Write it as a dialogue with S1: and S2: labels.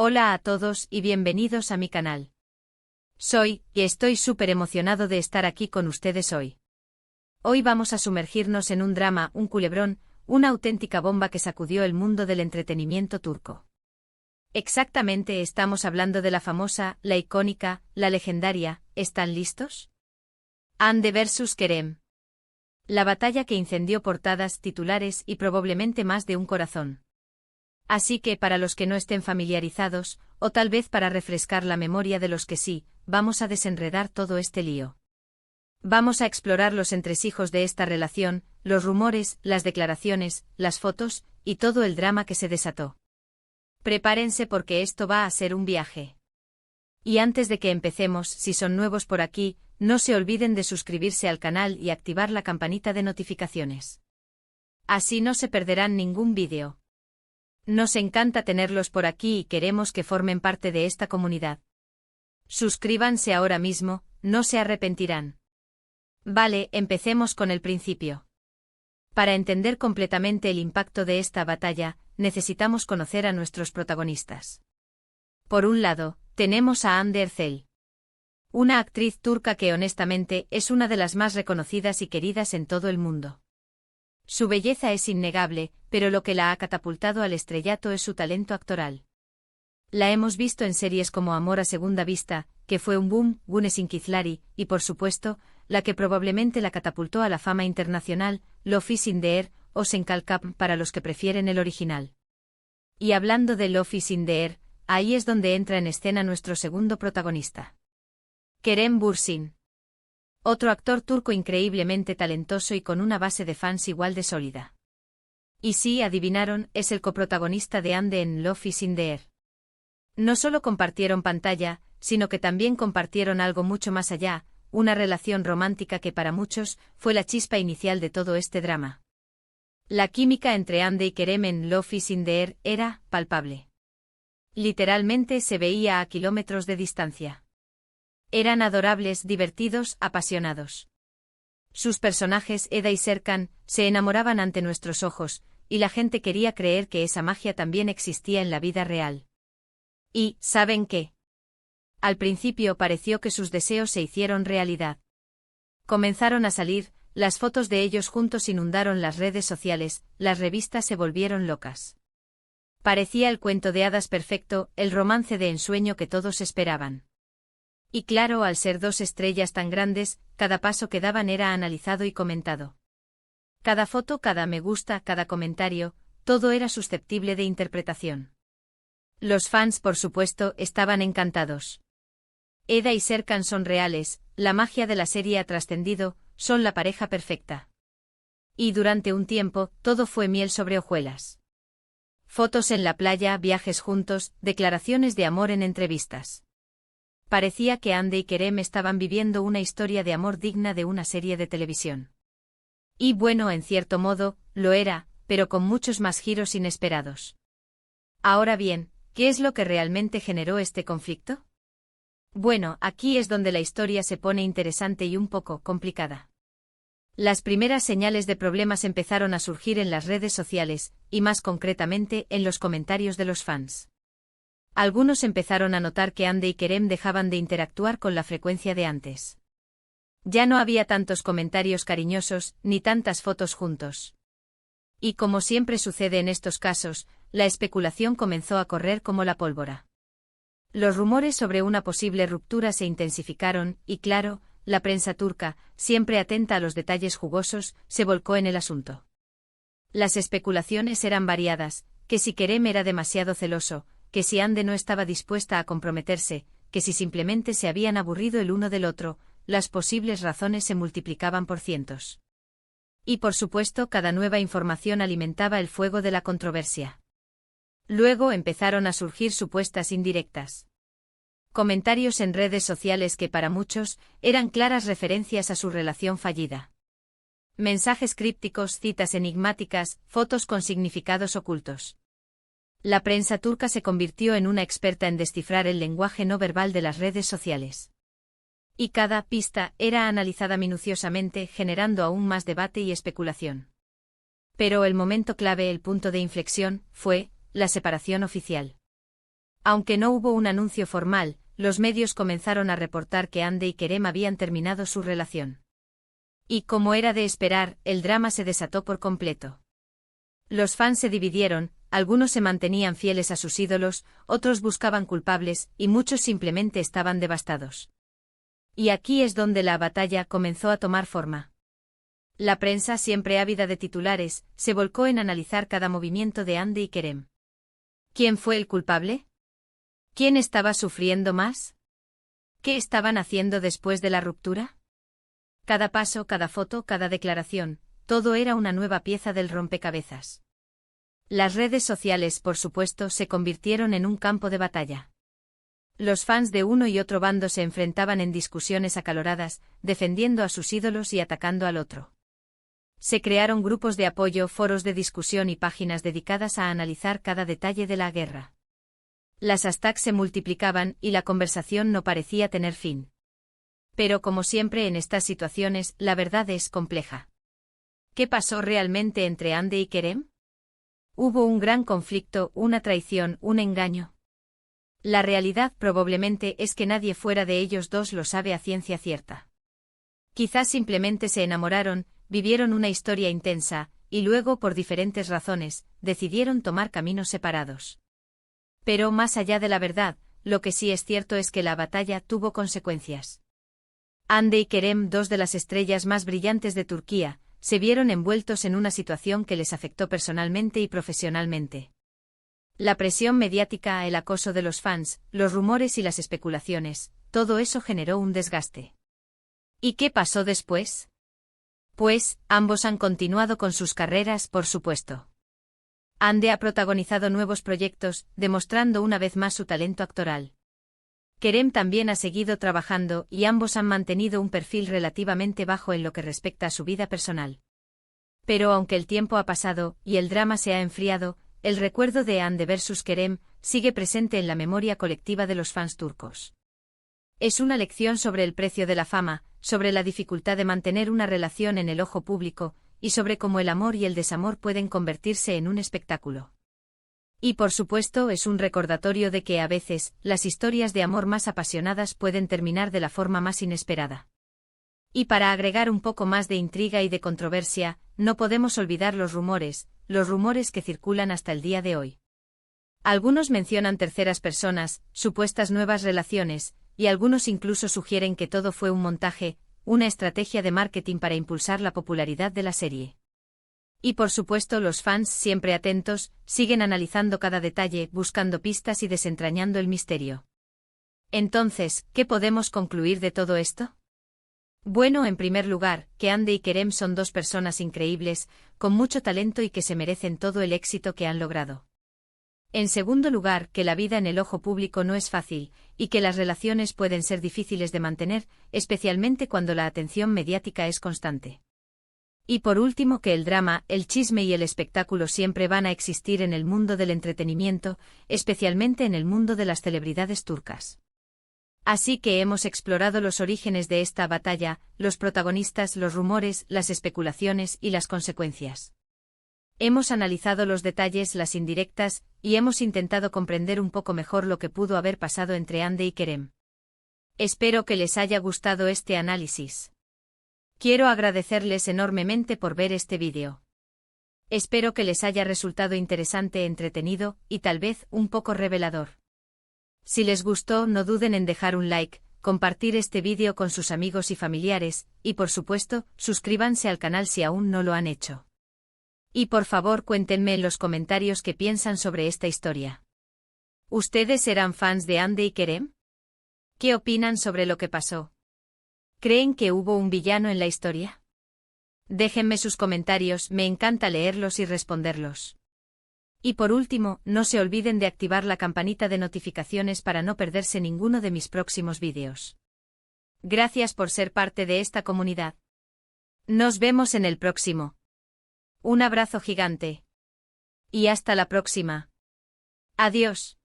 S1: Hola a todos y bienvenidos a mi canal. Y estoy súper emocionado de estar aquí con ustedes hoy. Hoy vamos a sumergirnos en un drama, un culebrón, una auténtica bomba que sacudió el mundo del entretenimiento turco. Exactamente, estamos hablando de la famosa, la icónica, la legendaria, ¿están listos? Hande vs Kerem. La batalla que incendió portadas, titulares y probablemente más de un corazón. Así que para los que no estén familiarizados, o tal vez para refrescar la memoria de los que sí, vamos a desenredar todo este lío. Vamos a explorar los entresijos de esta relación, los rumores, las declaraciones, las fotos, y todo el drama que se desató. Prepárense porque esto va a ser un viaje. Y antes de que empecemos, si son nuevos por aquí, no se olviden de suscribirse al canal y activar la campanita de notificaciones. Así no se perderán ningún vídeo. Nos encanta tenerlos por aquí y queremos que formen parte de esta comunidad. Suscríbanse ahora mismo, no se arrepentirán. Vale, empecemos con el principio. Para entender completamente el impacto de esta batalla, necesitamos conocer a nuestros protagonistas. Por un lado, tenemos a Hande Erçel. Una actriz turca que honestamente es una de las más reconocidas y queridas en todo el mundo. Su belleza es innegable, pero lo que la ha catapultado al estrellato es su talento actoral. La hemos visto en series como Amor a segunda vista, que fue un boom, Güneş İnkizleri, y por supuesto, la que probablemente la catapultó a la fama internacional, Love is in the Air, o Senkalkap para los que prefieren el original. Y hablando de Love is in the Air, ahí es donde entra en escena nuestro segundo protagonista. Kerem Bürsin. Otro actor turco increíblemente talentoso y con una base de fans igual de sólida. Y sí, adivinaron, es el coprotagonista de Hande en Love is in the Air. No solo compartieron pantalla, sino que también compartieron algo mucho más allá, una relación romántica que para muchos fue la chispa inicial de todo este drama. La química entre Hande y Kerem en Love is in the Air era palpable. Literalmente se veía a kilómetros de distancia. Eran adorables, divertidos, apasionados. Sus personajes, Eda y Serkan, se enamoraban ante nuestros ojos, y la gente quería creer que esa magia también existía en la vida real. Y, ¿saben qué? Al principio pareció que sus deseos se hicieron realidad. Comenzaron a salir, las fotos de ellos juntos inundaron las redes sociales, las revistas se volvieron locas. Parecía el cuento de hadas perfecto, el romance de ensueño que todos esperaban. Y claro, al ser dos estrellas tan grandes, cada paso que daban era analizado y comentado. Cada foto, cada me gusta, cada comentario, todo era susceptible de interpretación. Los fans, por supuesto, estaban encantados. Eda y Serkan son reales, la magia de la serie ha trascendido, son la pareja perfecta. Y durante un tiempo, todo fue miel sobre hojuelas. Fotos en la playa, viajes juntos, declaraciones de amor en entrevistas. Parecía que Hande y Kerem estaban viviendo una historia de amor digna de una serie de televisión. Y bueno, en cierto modo, lo era, pero con muchos más giros inesperados. Ahora bien, ¿qué es lo que realmente generó este conflicto? Bueno, aquí es donde la historia se pone interesante y un poco complicada. Las primeras señales de problemas empezaron a surgir en las redes sociales, y más concretamente en los comentarios de los fans. Algunos empezaron a notar que Hande y Kerem dejaban de interactuar con la frecuencia de antes. Ya no había tantos comentarios cariñosos, ni tantas fotos juntos. Y como siempre sucede en estos casos, la especulación comenzó a correr como la pólvora. Los rumores sobre una posible ruptura se intensificaron, y claro, la prensa turca, siempre atenta a los detalles jugosos, se volcó en el asunto. Las especulaciones eran variadas, que si Kerem era demasiado celoso, que si Hande no estaba dispuesta a comprometerse, que si simplemente se habían aburrido el uno del otro, las posibles razones se multiplicaban por cientos. Y por supuesto, cada nueva información alimentaba el fuego de la controversia. Luego empezaron a surgir supuestas indirectas. Comentarios en redes sociales que para muchos eran claras referencias a su relación fallida. Mensajes crípticos, citas enigmáticas, fotos con significados ocultos. La prensa turca se convirtió en una experta en descifrar el lenguaje no verbal de las redes sociales. Y cada pista era analizada minuciosamente, generando aún más debate y especulación. Pero el momento clave, el punto de inflexión, fue la separación oficial. Aunque no hubo un anuncio formal, los medios comenzaron a reportar que Hande y Kerem habían terminado su relación. Y como era de esperar, el drama se desató por completo. Los fans se dividieron, algunos se mantenían fieles a sus ídolos, otros buscaban culpables, y muchos simplemente estaban devastados. Y aquí es donde la batalla comenzó a tomar forma. La prensa, siempre ávida de titulares, se volcó en analizar cada movimiento de Hande y Kerem. ¿Quién fue el culpable? ¿Quién estaba sufriendo más? ¿Qué estaban haciendo después de la ruptura? Cada paso, cada foto, cada declaración, todo era una nueva pieza del rompecabezas. Las redes sociales, por supuesto, se convirtieron en un campo de batalla. Los fans de uno y otro bando se enfrentaban en discusiones acaloradas, defendiendo a sus ídolos y atacando al otro. Se crearon grupos de apoyo, foros de discusión y páginas dedicadas a analizar cada detalle de la guerra. Las hashtags se multiplicaban y la conversación no parecía tener fin. Pero como siempre en estas situaciones, la verdad es compleja. ¿Qué pasó realmente entre Hande y Kerem? ¿Hubo un gran conflicto, una traición, un engaño? La realidad probablemente es que nadie fuera de ellos dos lo sabe a ciencia cierta. Quizás simplemente se enamoraron, vivieron una historia intensa, y luego, por diferentes razones, decidieron tomar caminos separados. Pero más allá de la verdad, lo que sí es cierto es que la batalla tuvo consecuencias. Hande y Kerem, dos de las estrellas más brillantes de Turquía, se vieron envueltos en una situación que les afectó personalmente y profesionalmente. La presión mediática, el acoso de los fans, los rumores y las especulaciones, todo eso generó un desgaste. ¿Y qué pasó después? Pues, ambos han continuado con sus carreras, por supuesto. Hande ha protagonizado nuevos proyectos, demostrando una vez más su talento actoral. Kerem también ha seguido trabajando y ambos han mantenido un perfil relativamente bajo en lo que respecta a su vida personal. Pero aunque el tiempo ha pasado y el drama se ha enfriado, el recuerdo de Hande vs Kerem sigue presente en la memoria colectiva de los fans turcos. Es una lección sobre el precio de la fama, sobre la dificultad de mantener una relación en el ojo público, y sobre cómo el amor y el desamor pueden convertirse en un espectáculo. Y por supuesto es un recordatorio de que a veces, las historias de amor más apasionadas pueden terminar de la forma más inesperada. Y para agregar un poco más de intriga y de controversia, no podemos olvidar los rumores que circulan hasta el día de hoy. Algunos mencionan terceras personas, supuestas nuevas relaciones, y algunos incluso sugieren que todo fue un montaje, una estrategia de marketing para impulsar la popularidad de la serie. Y por supuesto los fans, siempre atentos, siguen analizando cada detalle, buscando pistas y desentrañando el misterio. Entonces, ¿qué podemos concluir de todo esto? Bueno, en primer lugar, que Hande y Kerem son dos personas increíbles, con mucho talento y que se merecen todo el éxito que han logrado. En segundo lugar, que la vida en el ojo público no es fácil, y que las relaciones pueden ser difíciles de mantener, especialmente cuando la atención mediática es constante. Y por último, que el drama, el chisme y el espectáculo siempre van a existir en el mundo del entretenimiento, especialmente en el mundo de las celebridades turcas. Así que hemos explorado los orígenes de esta batalla, los protagonistas, los rumores, las especulaciones y las consecuencias. Hemos analizado los detalles, las indirectas, y hemos intentado comprender un poco mejor lo que pudo haber pasado entre Hande y Kerem. Espero que les haya gustado este análisis. Quiero agradecerles enormemente por ver este vídeo. Espero que les haya resultado interesante, entretenido, y tal vez un poco revelador. Si les gustó, no duden en dejar un like, compartir este vídeo con sus amigos y familiares, y por supuesto, suscríbanse al canal si aún no lo han hecho. Y por favor cuéntenme en los comentarios qué piensan sobre esta historia. ¿Ustedes eran fans de Hande y Kerem? ¿Qué opinan sobre lo que pasó? ¿Creen que hubo un villano en la historia? Déjenme sus comentarios, me encanta leerlos y responderlos. Y por último, no se olviden de activar la campanita de notificaciones para no perderse ninguno de mis próximos vídeos. Gracias por ser parte de esta comunidad. Nos vemos en el próximo. Un abrazo gigante. Y hasta la próxima. Adiós.